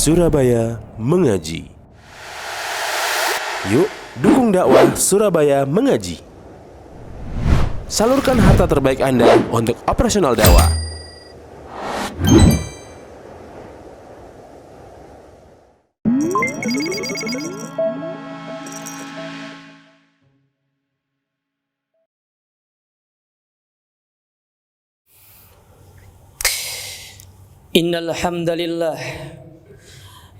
Surabaya Mengaji. Yuk, dukung dakwah Surabaya Mengaji. Salurkan harta terbaik Anda untuk operasional dakwah. Innal hamdalillah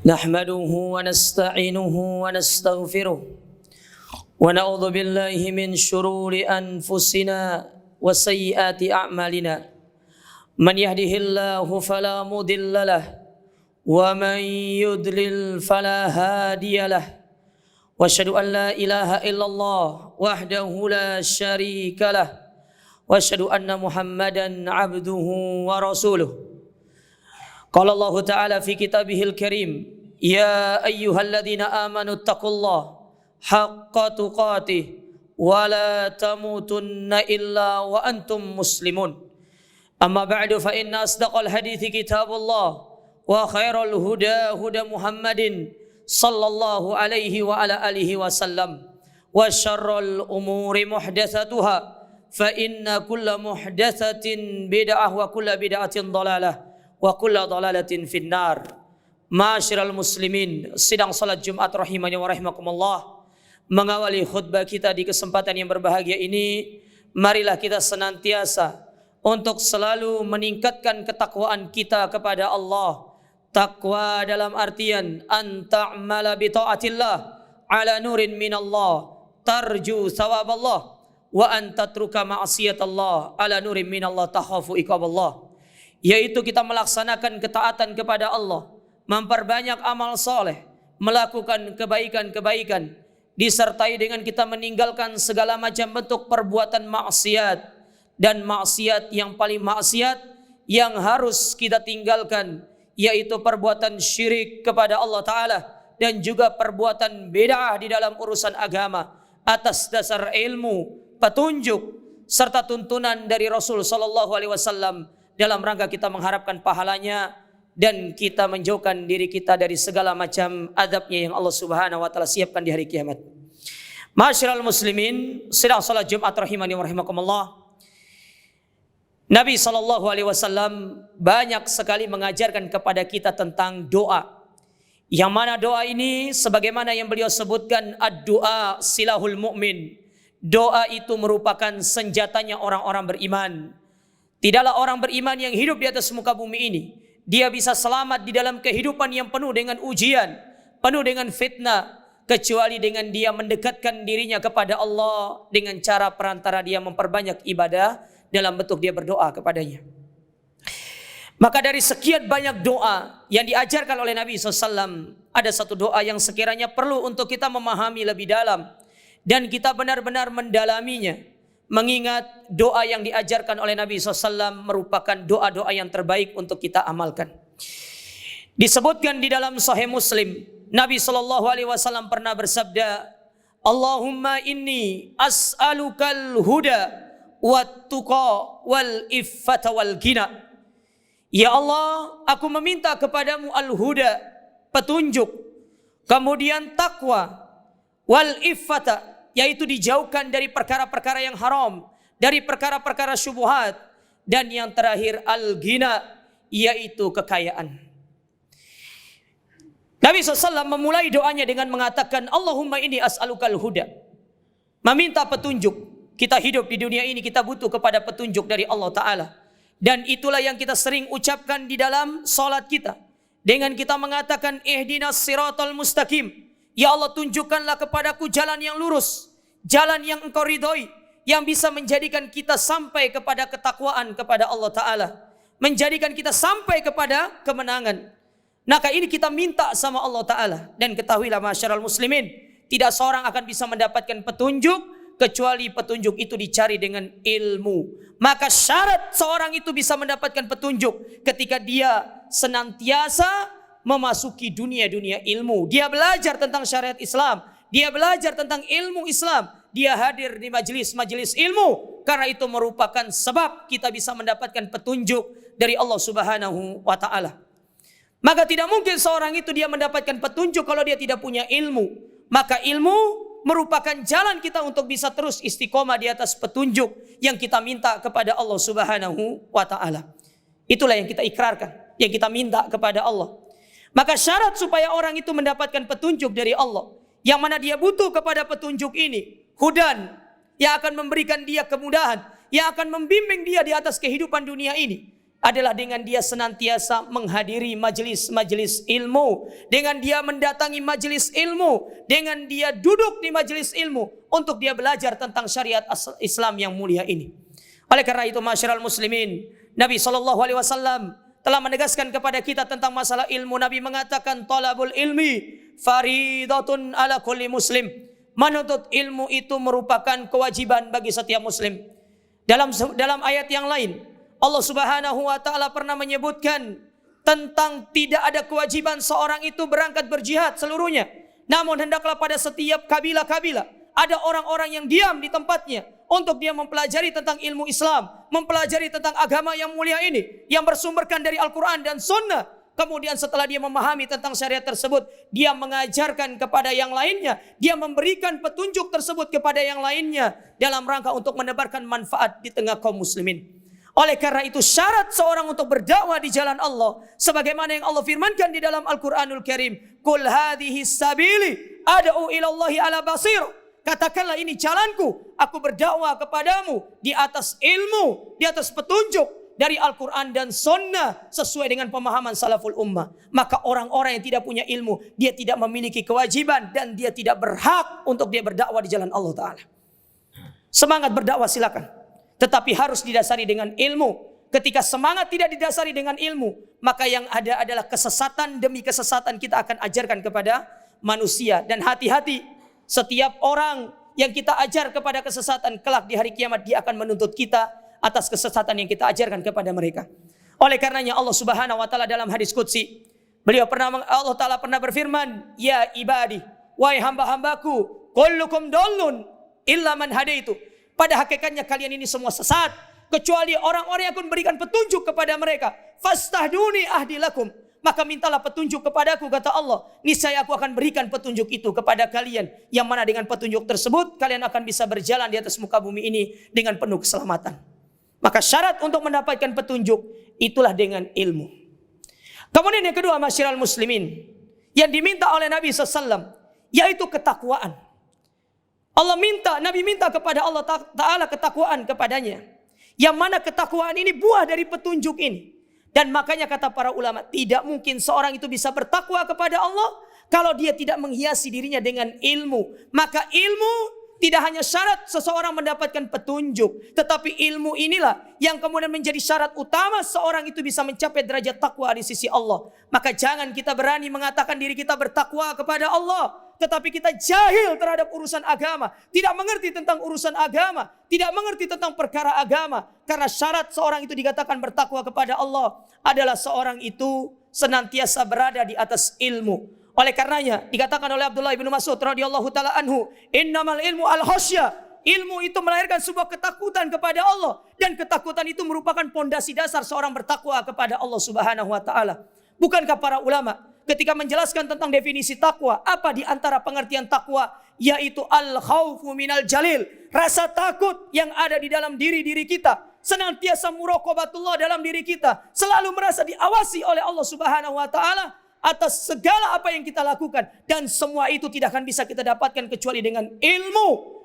nahmaduhu wa nasta'inuhu wa nastaghfiruh wa na'udzu billahi min shururi anfusina wa sayyiati a'malina. Man yahdihillahu fala mudhillalah wa man yudlil fala hadiyalah. Wa asyhadu an la ilaha illallah wahdahu la syarikalah wa asyhadu anna Muhammadan 'abduhu wa rasuluh. Qala Allah Ta'ala fi kitabihil karim, ya ayyuhalladzina amanu taqullaha haqqa tuqatih wa la tamutunna illa wa antum muslimun. Amma ba'du fa inna asdaqal hadithi kitabullah wa khairal huda huda Muhammadin sallallahu alaihi wa ala alihi wasallam wa syarrul umuri muhdatsatuha fa inna kulla muhdatsatin bid'ah wa kulla bid'atin dhalalah wa kullu dhalalatin finnar. Ma'asyiral muslimin, sidang salat Jumat rahimani wa rahimakumullah. Mengawali khutbah kita di kesempatan yang berbahagia ini, marilah kita senantiasa untuk selalu meningkatkan ketakwaan kita kepada Allah. Takwa dalam artian an ta'mala bi ta'atillah ala nurin minallah tarju thawaballah wa an tatruka ma'asiyatallah ala nurin minallah takhafu iqaballah. Yaitu kita melaksanakan ketaatan kepada Allah, memperbanyak amal soleh, melakukan kebaikan-kebaikan, disertai dengan kita meninggalkan segala macam bentuk perbuatan maksiat. Dan maksiat yang paling maksiat yang harus kita tinggalkan, yaitu perbuatan syirik kepada Allah Ta'ala dan juga perbuatan bid'ah di dalam urusan agama atas dasar ilmu, petunjuk serta tuntunan dari Rasul Sallallahu Alaihi Wasallam, dalam rangka kita mengharapkan pahalanya dan kita menjauhkan diri kita dari segala macam azabnya yang Allah Subhanahu wa taala siapkan di hari kiamat. Ma'asyiral muslimin, sidang salat Jumat rahimani wa rahimakumullah. Nabi sallallahu alaihi wasallam banyak sekali mengajarkan kepada kita tentang doa. Yang mana doa ini sebagaimana yang beliau sebutkan, ad-du'a silahul mu'min. Doa itu merupakan senjatanya orang-orang beriman. Tidaklah orang beriman yang hidup di atas muka bumi ini dia bisa selamat di dalam kehidupan yang penuh dengan ujian, penuh dengan fitnah, kecuali dengan dia mendekatkan dirinya kepada Allah dengan cara perantara dia memperbanyak ibadah dalam bentuk dia berdoa kepadanya. Maka dari sekian banyak doa yang diajarkan oleh Nabi SAW, ada satu doa yang sekiranya perlu untuk kita memahami lebih dalam dan kita benar-benar mendalaminya. Mengingat doa yang diajarkan oleh Nabi SAW merupakan doa-doa yang terbaik untuk kita amalkan. Disebutkan di dalam Sahih Muslim, Nabi SAW pernah bersabda, Allahumma inni as'alukal huda wat tuqa wal iffata wal ghina. Ya Allah, aku meminta kepadamu al-huda, petunjuk, kemudian takwa, wal iffata, yaitu dijauhkan dari perkara-perkara yang haram, dari perkara-perkara syubhat, dan yang terakhir al-ghina, yaitu kekayaan. Nabi SAW memulai doanya dengan mengatakan, Allahumma inni as'alukal huda, meminta petunjuk. Kita hidup di dunia ini, kita butuh kepada petunjuk dari Allah Ta'ala. Dan itulah yang kita sering ucapkan di dalam salat kita, dengan kita mengatakan ihdinas siratal mustaqim. Ya Allah, tunjukkanlah kepadaku jalan yang lurus, jalan yang Engkau ridhoi, yang bisa menjadikan kita sampai kepada ketakwaan kepada Allah Ta'ala, menjadikan kita sampai kepada kemenangan. Maka ini kita minta sama Allah Ta'ala. Dan ketahuilah masyarakat muslimin, tidak seorang akan bisa mendapatkan petunjuk kecuali petunjuk itu dicari dengan ilmu. Maka syarat seorang itu bisa mendapatkan petunjuk ketika dia senantiasa memasuki dunia-dunia ilmu. Dia belajar tentang syariat Islam, dia belajar tentang ilmu Islam, dia hadir di majelis-majelis ilmu. Karena itu merupakan sebab kita bisa mendapatkan petunjuk dari Allah Subhanahu wa taala. Maka tidak mungkin seorang itu dia mendapatkan petunjuk kalau dia tidak punya ilmu. Maka ilmu merupakan jalan kita untuk bisa terus istiqomah di atas petunjuk yang kita minta kepada Allah Subhanahu wa taala. Itulah yang kita ikrarkan, yang kita minta kepada Allah. Maka syarat supaya orang itu mendapatkan petunjuk dari Allah, yang mana dia butuh kepada petunjuk ini, hudan, yang akan memberikan dia kemudahan, yang akan membimbing dia di atas kehidupan dunia ini, adalah dengan dia senantiasa menghadiri majelis-majelis ilmu, dengan dia mendatangi majelis ilmu, dengan dia duduk di majelis ilmu untuk dia belajar tentang syariat Islam yang mulia ini. Oleh karena itu, masyarul muslimin, Nabi SAW telah menegaskan kepada kita tentang masalah ilmu. Nabi mengatakan, talabul ilmi faridatun ala kulli muslim. Menuntut ilmu itu merupakan kewajiban bagi setiap muslim. Dalam ayat yang lain, Allah Subhanahu wa taala pernah menyebutkan tentang tidak ada kewajiban seorang itu berangkat berjihad seluruhnya. Namun hendaklah pada setiap kabilah-kabilah ada orang-orang yang diam di tempatnya untuk dia mempelajari tentang ilmu Islam, mempelajari tentang agama yang mulia ini yang bersumberkan dari Al-Quran dan Sunnah. Kemudian setelah dia memahami tentang syariat tersebut, dia mengajarkan kepada yang lainnya, dia memberikan petunjuk tersebut kepada yang lainnya dalam rangka untuk menebarkan manfaat di tengah kaum muslimin. Oleh karena itu, syarat seorang untuk berdakwah di jalan Allah, sebagaimana yang Allah firmankan di dalam Al-Quranul Karim, Qul hadhihi sabili ad'u ilallahi ala basir. Katakanlah, ini jalanku, aku berdakwah kepadamu di atas ilmu, di atas petunjuk dari Al-Quran dan Sunnah sesuai dengan pemahaman salaful ummah. Maka orang-orang yang tidak punya ilmu, dia tidak memiliki kewajiban dan dia tidak berhak untuk dia berdakwah di jalan Allah Ta'ala. Semangat berdakwah silakan, tetapi harus didasari dengan ilmu. Ketika semangat tidak didasari dengan ilmu, maka yang ada adalah kesesatan demi kesesatan kita akan ajarkan kepada manusia. Dan hati-hati, setiap orang yang kita ajar kepada kesesatan, kelak di hari kiamat dia akan menuntut kita atas kesesatan yang kita ajarkan kepada mereka. Oleh karenanya Allah Subhanahu wa taala dalam hadis qudsi, Allah Ta'ala pernah berfirman, ya ibadi, wahai hamba-hambaku, kullukum dallun illa man hadaitu. Pada hakikatnya kalian ini semua sesat, kecuali orang-orang yang akan memberikan petunjuk kepada mereka. Fastahduni ahdilakum. Maka mintalah petunjuk kepadaku, kata Allah. Niscaya aku akan berikan petunjuk itu kepada kalian. Yang mana dengan petunjuk tersebut, kalian akan bisa berjalan di atas muka bumi ini dengan penuh keselamatan. Maka syarat untuk mendapatkan petunjuk, itulah dengan ilmu. Kemudian yang kedua, masyarul muslimin, yang diminta oleh Nabi SAW, yaitu ketakwaan. Nabi minta kepada Allah Ta'ala ketakwaan kepadanya. Yang mana ketakwaan ini buah dari petunjuk ini. Dan makanya kata para ulama, tidak mungkin seorang itu bisa bertakwa kepada Allah kalau dia tidak menghiasi dirinya dengan ilmu. Maka ilmu tidak hanya syarat seseorang mendapatkan petunjuk, tetapi ilmu inilah yang kemudian menjadi syarat utama seorang itu bisa mencapai derajat takwa di sisi Allah. Maka jangan kita berani mengatakan diri kita bertakwa kepada Allah, tetapi kita jahil terhadap urusan agama, tidak mengerti tentang urusan agama, tidak mengerti tentang perkara agama. Karena syarat seorang itu dikatakan bertakwa kepada Allah adalah seorang itu senantiasa berada di atas ilmu. Oleh karenanya dikatakan oleh Abdullah bin Mas'ud radhiyallahu taala anhu, innamal ilmu al-khasyah. Ilmu itu melahirkan sebuah ketakutan kepada Allah, dan ketakutan itu merupakan pondasi dasar seorang bertakwa kepada Allah Subhanahu wa taala. Bukankah para ulama ketika menjelaskan tentang definisi takwa, apa di antara pengertian takwa? Yaitu al-khaufu minal jalil, rasa takut yang ada di dalam diri kita, senantiasa muraqabatullah dalam diri kita, selalu merasa diawasi oleh Allah Subhanahu wa taala atas segala apa yang kita lakukan. Dan semua itu tidak akan bisa kita dapatkan kecuali dengan ilmu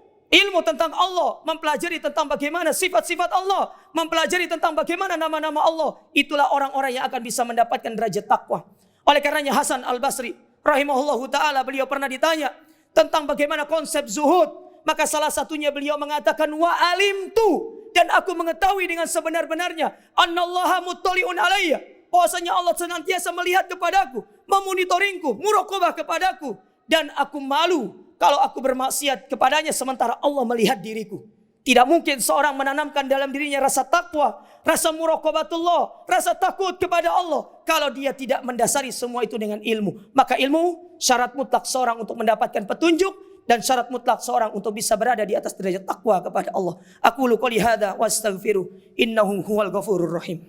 tentang Allah, mempelajari tentang bagaimana sifat-sifat Allah, mempelajari tentang bagaimana nama-nama Allah. Itulah orang-orang yang akan bisa mendapatkan derajat takwa. Oleh karenanya Hasan Al-Basri rahimahullahu ta'ala, beliau pernah ditanya tentang bagaimana konsep zuhud. Maka salah satunya beliau mengatakan, wa alimtu, dan aku mengetahui dengan sebenar-benarnya, annallaha muttali'un alayya, bahwasanya Allah senantiasa melihat kepadaku, memonitoringku, muraqabah kepadaku, dan aku malu kalau aku bermaksiat kepadanya sementara Allah melihat diriku. Tidak mungkin seorang menanamkan dalam dirinya rasa takwa, rasa muraqabatullah, rasa takut kepada Allah kalau dia tidak mendasari semua itu dengan ilmu. Maka ilmu syarat mutlak seorang untuk mendapatkan petunjuk, dan syarat mutlak seorang untuk bisa berada di atas derajat takwa kepada Allah. Aqulu qouli hadza wa astaghfiru innahu huwal ghafurur rahim.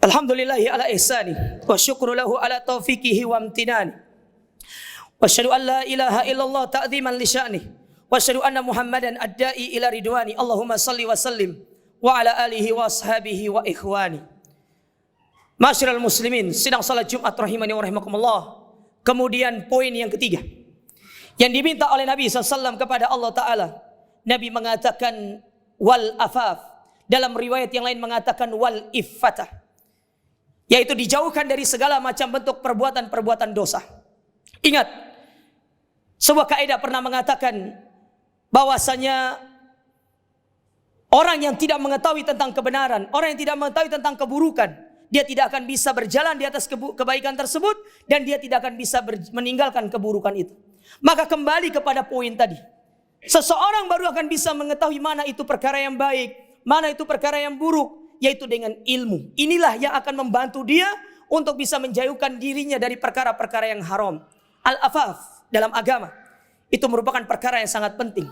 Alhamdulillahi ala ihsani wa syukru lahu ala taufiqihi wa amtinani. Wa asyhadu an la ilaha illallah ta'ziman li sya'ni. Wa asyhadu anna Muhammadan ad-da'i ila ridwani. Allahumma salli wa sallim wa ala alihi wa ashabihi wa ikhwani. Masyarul muslimin, sidang salat Jumat rahimani wa rahimakumullah. Kemudian poin yang ketiga yang diminta oleh Nabi SAW kepada Allah Ta'ala, Nabi mengatakan wal afaf. Dalam riwayat yang lain mengatakan wal iffatah, yaitu dijauhkan dari segala macam bentuk perbuatan-perbuatan dosa. Ingat, sebuah kaidah pernah mengatakan bahwasanya orang yang tidak mengetahui tentang kebenaran, orang yang tidak mengetahui tentang keburukan, dia tidak akan bisa berjalan di atas kebaikan tersebut, dan dia tidak akan bisa meninggalkan keburukan itu. Maka kembali kepada poin tadi, seseorang baru akan bisa mengetahui mana itu perkara yang baik, mana itu perkara yang buruk, yaitu dengan ilmu. Inilah yang akan membantu dia untuk bisa menjauhkan dirinya dari perkara-perkara yang haram. Al-afaf dalam agama itu merupakan perkara yang sangat penting,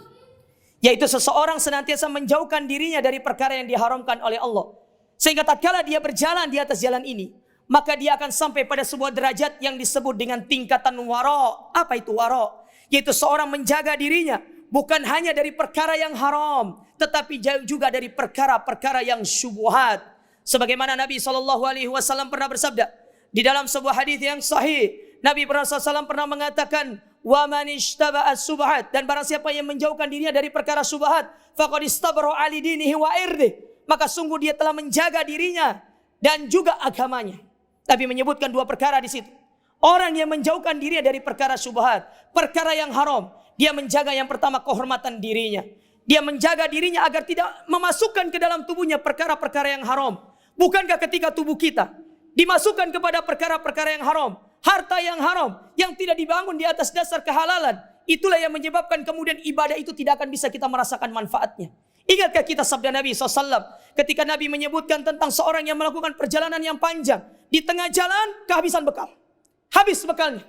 yaitu seseorang senantiasa menjauhkan dirinya dari perkara yang diharamkan oleh Allah. Sehingga tatkala dia berjalan di atas jalan ini, maka dia akan sampai pada sebuah derajat yang disebut dengan tingkatan wara. Apa itu wara? Yaitu seorang menjaga dirinya bukan hanya dari perkara yang haram, tetapi juga dari perkara-perkara yang syubhat. Sebagaimana Nabi SAW pernah bersabda di dalam sebuah hadis yang sahih, Nabi SAW pernah mengatakan, wa man ishtaba'a subhat, dan barang siapa yang menjauhkan dirinya dari perkara syubhat, faqad istabra ali dinihi wa irdih, maka sungguh dia telah menjaga dirinya dan juga agamanya. Nabi menyebutkan dua perkara di situ. Orang yang menjauhkan dirinya dari perkara syubhat, perkara yang haram, dia menjaga yang pertama kehormatan dirinya. Dia menjaga dirinya agar tidak memasukkan ke dalam tubuhnya perkara-perkara yang haram. Bukankah ketika tubuh kita dimasukkan kepada perkara-perkara yang haram, harta yang haram, yang tidak dibangun di atas dasar kehalalan, itulah yang menyebabkan kemudian ibadah itu tidak akan bisa kita merasakan manfaatnya. Ingatkah kita sabda Nabi SAW ketika Nabi menyebutkan tentang seorang yang melakukan perjalanan yang panjang, di tengah jalan kehabisan bekal, habis bekalnya,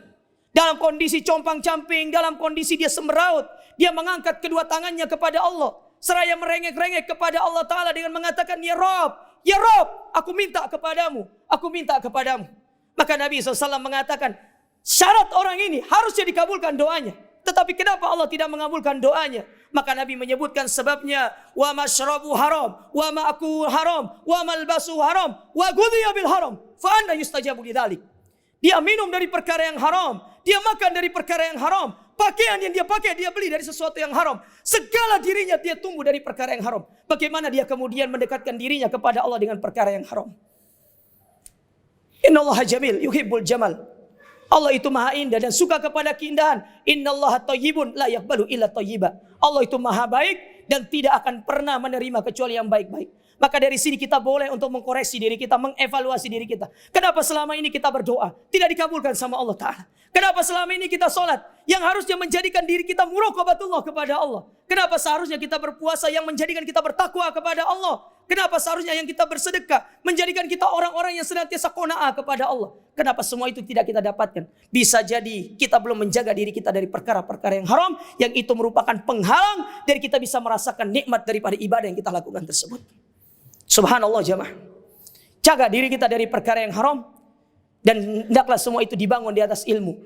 dalam kondisi compang-camping, dalam kondisi dia semeraut, dia mengangkat kedua tangannya kepada Allah, seraya merengek-rengek kepada Allah Ta'ala dengan mengatakan, ya Rob, aku minta kepadamu, aku minta kepadamu. Maka Nabi SAW mengatakan, syarat orang ini harusnya dikabulkan doanya. Tetapi kenapa Allah tidak mengabulkan doanya? Maka Nabi menyebutkan sebabnya, wa mashrabu haram, wa ma'ku haram, wa malbasu haram, wa ghudhiya bil haram, fa anna yustajabu lidzalik. Dia minum dari perkara yang haram, dia makan dari perkara yang haram, pakaian yang dia pakai dia beli dari sesuatu yang haram, segala dirinya dia tumbuh dari perkara yang haram. Bagaimana dia kemudian mendekatkan dirinya kepada Allah dengan perkara yang haram? Innallaha jamil yuhibbul jamal. Allah itu maha indah dan suka kepada keindahan. Innallaha thayyibun la yaqbalu illa thayyiba. Allah itu maha baik dan tidak akan pernah menerima kecuali yang baik-baik. Maka dari sini kita boleh untuk mengkoreksi diri kita, mengevaluasi diri kita. Kenapa selama ini kita berdoa tidak dikabulkan sama Allah Ta'ala? Kenapa selama ini kita sholat yang harusnya menjadikan diri kita muraqabatullah kepada Allah? Kenapa seharusnya kita berpuasa yang menjadikan kita bertakwa kepada Allah? Kenapa seharusnya yang kita bersedekah menjadikan kita orang-orang yang senantiasa qanaah kepada Allah? Kenapa semua itu tidak kita dapatkan? Bisa jadi kita belum menjaga diri kita dari perkara-perkara yang haram, yang itu merupakan penghalang dari kita bisa merasakan nikmat daripada ibadah yang kita lakukan tersebut. Subhanallah jamaah. Jaga diri kita dari perkara yang haram, dan hendaklah semua itu dibangun di atas ilmu.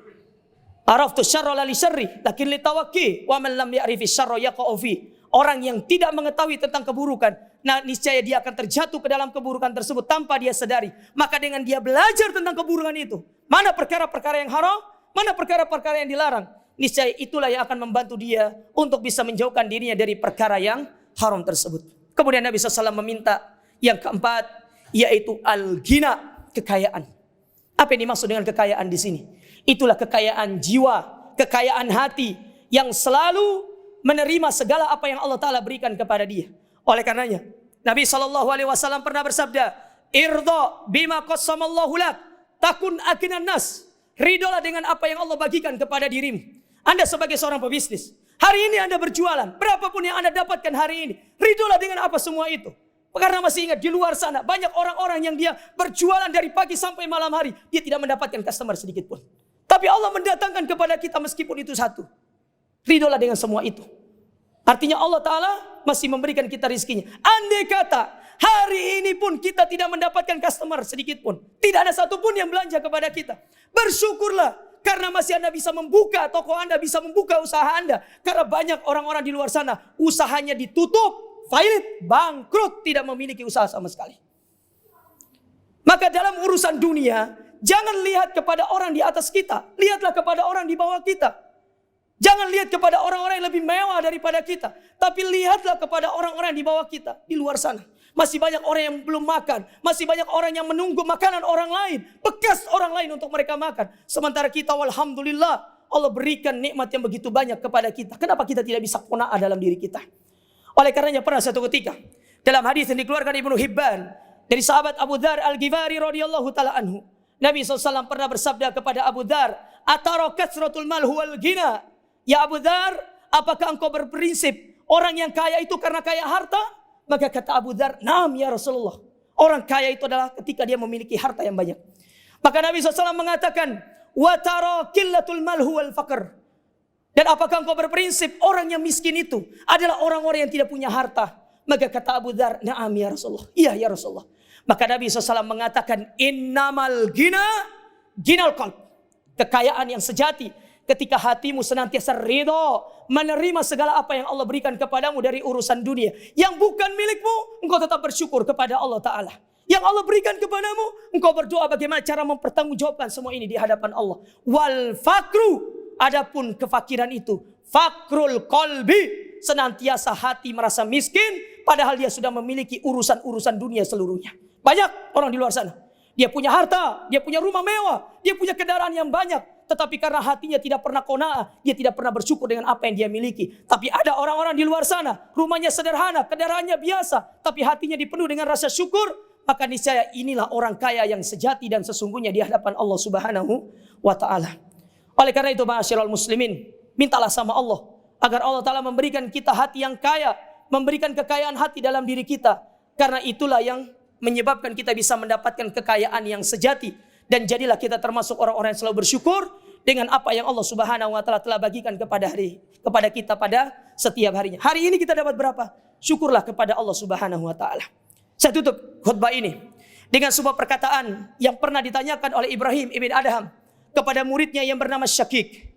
Araftu syarra la li syarri lakin li tawakki wa man lam ya'rifi syarra yaqa'u fi. Orang yang tidak mengetahui tentang keburukan, nah niscaya dia akan terjatuh ke dalam keburukan tersebut tanpa dia sadari. Maka dengan dia belajar tentang keburukan itu, mana perkara-perkara yang haram, mana perkara-perkara yang dilarang, niscaya itulah yang akan membantu dia untuk bisa menjauhkan dirinya dari perkara yang haram tersebut. Kemudian Nabi SAW meminta yang keempat, yaitu al-ghina, kekayaan. Apa yang dimaksud dengan kekayaan di sini? Itulah kekayaan jiwa, kekayaan hati yang selalu menerima segala apa yang Allah Ta'ala berikan kepada dia. Oleh karenanya Nabi SAW pernah bersabda, irda bima qassamallahu lak takun aginan nas. Ridolah dengan apa yang Allah bagikan kepada dirimu. Anda sebagai seorang pebisnis, hari ini Anda berjualan, berapapun yang Anda dapatkan hari ini, ridolah dengan apa semua itu. Karena masih ingat, di luar sana banyak orang-orang yang dia berjualan dari pagi sampai malam hari, dia tidak mendapatkan customer sedikit pun. Tapi Allah mendatangkan kepada kita meskipun itu satu. Ridolah dengan semua itu. Artinya Allah Ta'ala masih memberikan kita rizkinya. Andai kata Hari ini pun kita tidak mendapatkan customer sedikit pun. Tidak ada satupun yang belanja kepada kita. Bersyukurlah karena masih Anda bisa membuka toko Anda, bisa membuka usaha Anda. Karena banyak orang-orang di luar sana usahanya ditutup, failit, bangkrut, tidak memiliki usaha sama sekali. Maka dalam urusan dunia, jangan lihat kepada orang di atas kita. Lihatlah kepada orang di bawah kita. Jangan lihat kepada orang-orang yang lebih mewah daripada kita. Tapi lihatlah kepada orang-orang di bawah kita. Di luar sana. Masih banyak orang yang belum makan. Masih banyak orang yang menunggu makanan orang lain. Bekas orang lain untuk mereka makan. Sementara kita, walhamdulillah, Allah berikan nikmat yang begitu banyak kepada kita. Kenapa kita tidak bisa qanaah dalam diri kita? Oleh karenanya pernah satu ketika, dalam hadis yang dikeluarkan Ibnu Hibban, dari sahabat Abu Dzar Al-Ghifari radhiyallahu taala anhu, Nabi SAW pernah bersabda kepada Abu Dzar, "Atara kasratul mal huwal ghina?" Ya Abu Dzar, apakah engkau berprinsip orang yang kaya itu karena kaya harta? Maka kata Abu Dzar, "Naam ya Rasulullah." Orang kaya itu adalah ketika dia memiliki harta yang banyak. Maka Nabi SAW mengatakan, "Wa tara qillatul mal huwal faqr." Dan apakah engkau berprinsip orang yang miskin itu adalah orang-orang yang tidak punya harta? Maka kata Abu Dzar, "Naam ya Rasulullah." Iya ya Rasulullah. Maka Nabi SAW mengatakan, "Innamal ghina ghinal qalb." Kekayaan yang sejati ketika hatimu senantiasa ridho menerima segala apa yang Allah berikan kepadamu dari urusan dunia yang bukan milikmu, engkau tetap bersyukur kepada Allah Ta'ala. Yang Allah berikan kepadamu, engkau berdoa bagaimana cara mempertanggungjawabkan semua ini di hadapan Allah. Wal fakru, adapun kefakiran itu, fakrul qalbi, senantiasa hati merasa miskin padahal dia sudah memiliki urusan-urusan dunia seluruhnya. Banyak orang di luar sana, dia punya harta, dia punya rumah mewah, dia punya kendaraan yang banyak, tetapi karena hatinya tidak pernah qanaah, dia tidak pernah bersyukur dengan apa yang dia miliki. Tapi ada orang-orang di luar sana, rumahnya sederhana, kendaraannya biasa, tapi hatinya dipenuhi dengan rasa syukur, maka niscaya inilah orang kaya yang sejati dan sesungguhnya di hadapan Allah Subhanahu wa taala. Oleh karena itu, ma'asyiral muslimin, mintalah sama Allah agar Allah Ta'ala memberikan kita hati yang kaya, memberikan kekayaan hati dalam diri kita. Karena itulah yang menyebabkan kita bisa mendapatkan kekayaan yang sejati. Dan jadilah kita termasuk orang-orang yang selalu bersyukur dengan apa yang Allah Subhanahu wa taala telah bagikan kepada kita pada setiap harinya. Hari ini kita dapat berapa? Syukurlah kepada Allah Subhanahu wa taala. Saya tutup khutbah ini dengan sebuah perkataan yang pernah ditanyakan oleh Ibrahim ibn Adham kepada muridnya yang bernama Syakik.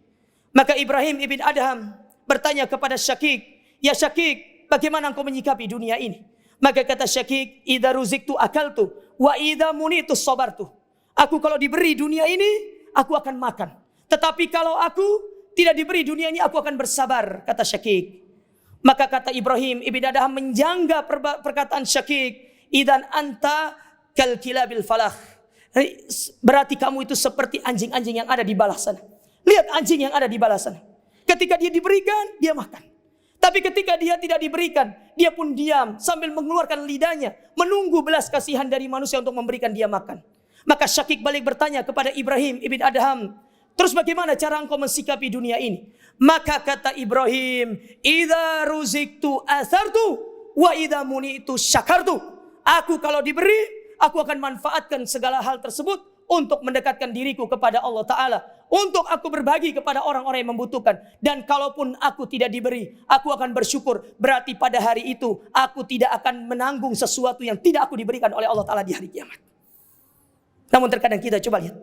Maka Ibrahim ibn Adham bertanya kepada Syakik, "Ya Syakik, bagaimana engkau menyikapi dunia ini?" Maka kata Syakik, "Idza ruziktu akaltu wa idza munitu sabartu." Aku kalau diberi dunia ini, aku akan makan. Tetapi kalau aku tidak diberi dunia ini, aku akan bersabar, kata Syakik. Maka kata Ibrahim ibn Adham menjangga perkataan Syakik, "Idan anta kal kilabil falah." Berarti kamu itu seperti anjing-anjing yang ada di balah sana. Lihat anjing yang ada di balah sana. Ketika dia diberikan, dia makan. Tapi ketika dia tidak diberikan, dia pun diam sambil mengeluarkan lidahnya, menunggu belas kasihan dari manusia untuk memberikan dia makan. Maka Syakik balik bertanya kepada Ibrahim ibn Adham, "Terus bagaimana cara engkau mensikapi dunia ini?" Maka kata Ibrahim, "Idza ruziktu asartu wa idza munitu syakartu." Aku kalau diberi, aku akan manfaatkan segala hal tersebut untuk mendekatkan diriku kepada Allah Ta'ala. Untuk aku berbagi kepada orang-orang yang membutuhkan. Dan kalaupun aku tidak diberi, aku akan bersyukur. Berarti pada hari itu, aku tidak akan menanggung sesuatu yang tidak aku diberikan oleh Allah Ta'ala di hari kiamat. Namun terkadang kita coba lihat.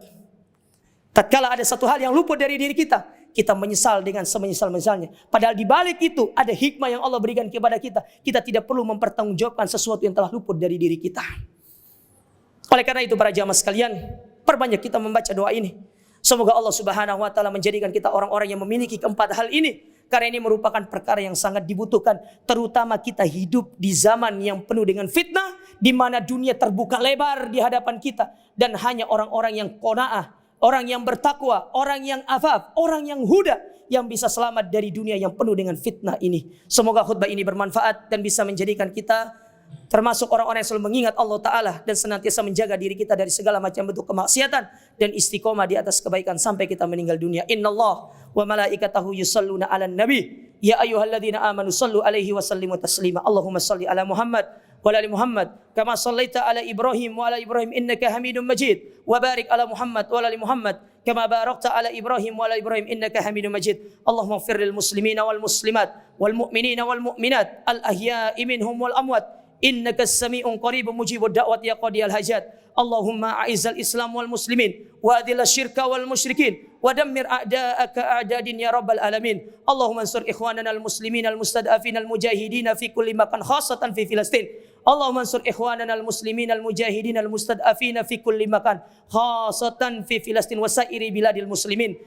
Tatkala ada satu hal yang luput dari diri kita, kita menyesal dengan semenyesal-menyesalnya. Padahal di balik itu ada hikmah yang Allah berikan kepada kita. Kita tidak perlu mempertanggungjawabkan sesuatu yang telah luput dari diri kita. Oleh karena itu para jamaah sekalian, perbanyak kita membaca doa ini. Semoga Allah Subhanahu wa taala menjadikan kita orang-orang yang memiliki keempat hal ini. Karena ini merupakan perkara yang sangat dibutuhkan. Terutama kita hidup di zaman yang penuh dengan fitnah. Di mana dunia terbuka lebar di hadapan kita. Dan hanya orang-orang yang qanaah, orang yang bertakwa, orang yang afaf, orang yang huda, yang bisa selamat dari dunia yang penuh dengan fitnah ini. Semoga khutbah ini bermanfaat dan bisa menjadikan kita termasuk orang-orang yang selalu mengingat Allah Ta'ala dan senantiasa menjaga diri kita dari segala macam bentuk kemaksiatan dan istiqomah di atas kebaikan sampai kita meninggal dunia. Innallah wa malaikatahu yusalluna ala nabi ya ayyuhalladzina amanu sallu alaihi wa sallimu taslima. Allahumma salli ala Muhammad wa ala ali Muhammad kama sallaita ala Ibrahim wa ala Ibrahim innaka Hamidum Majid wa barik ala Muhammad wa ala ali Muhammad kama barakta ala Ibrahim wa ala Ibrahim innaka Hamidum Majid. Allahumma ighfir lil muslimina wal muslimat wal mu'minina wal mu'minat al ahya'i minhum wal amwat innaka as-sami'un qaribun mujibud da'wati ya qadiyal hajat. Allahumma a'izzal Islam wal muslimin wa adhil syirka wal musyrikin wa dammir a'da'aka a'dadin ya rabbal alamin. Allahumma ansur ikhwanana al muslimin al mustad'afin al mujahidin fi kulli makan khassatan fi Filastin. Allahumma ansur ikhwanana al muslimin al mujahidin al mustad'afin fi kulli makan khassatan fi Filastin wa sa'iri biladil muslimin.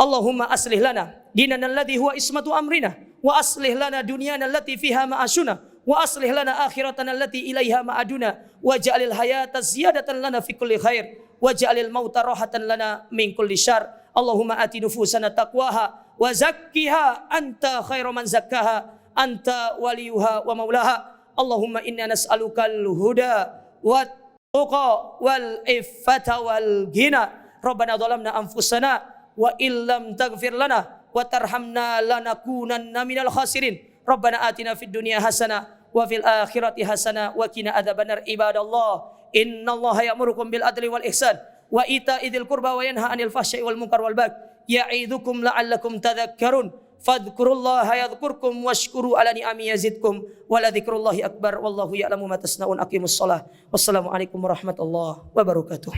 Allahumma aslih lana dinana alladhi huwa ismatu amrina wa aslih lana dunyana allati fiha ma'ashuna wa aslih lana akhiratana allati ilaiha ma'aduna waj'alil hayata ziyadatan lana fi kulli khair waj'alil mauta rahatan lana min kulli syarr. Allahumma ati nufusana taqwaha wa zakkiha anta khairu man zakkaha anta waliyuha wa maulaha. Allahumma inna nas'alukal huda wat tuqa wal iffata wal ghina. Rabbana dhalamna anfusana wa illam taghfir lana wa tarhamna lanakunanna minal khasirin. Rabbana atina fid dunya hasanah wa fil akhirati hasanah wa qina adzabannar. Ibadallah, innallaha ya'murukum bil adli wal ihsan wa ita'idzil qurba wa yanha 'anil fahsya'i wal munkar wal baghi ya'idukum la'allakum tadhakkarun. Fadhkurullaha yadhkurkum washkuru ala ni'ami yazidkum wa la dzikrullahi akbar wallahu ya'lamu ma tasna'un. Aqimus shalah. Wassalamu alaikum warahmatullahi wabarakatuh.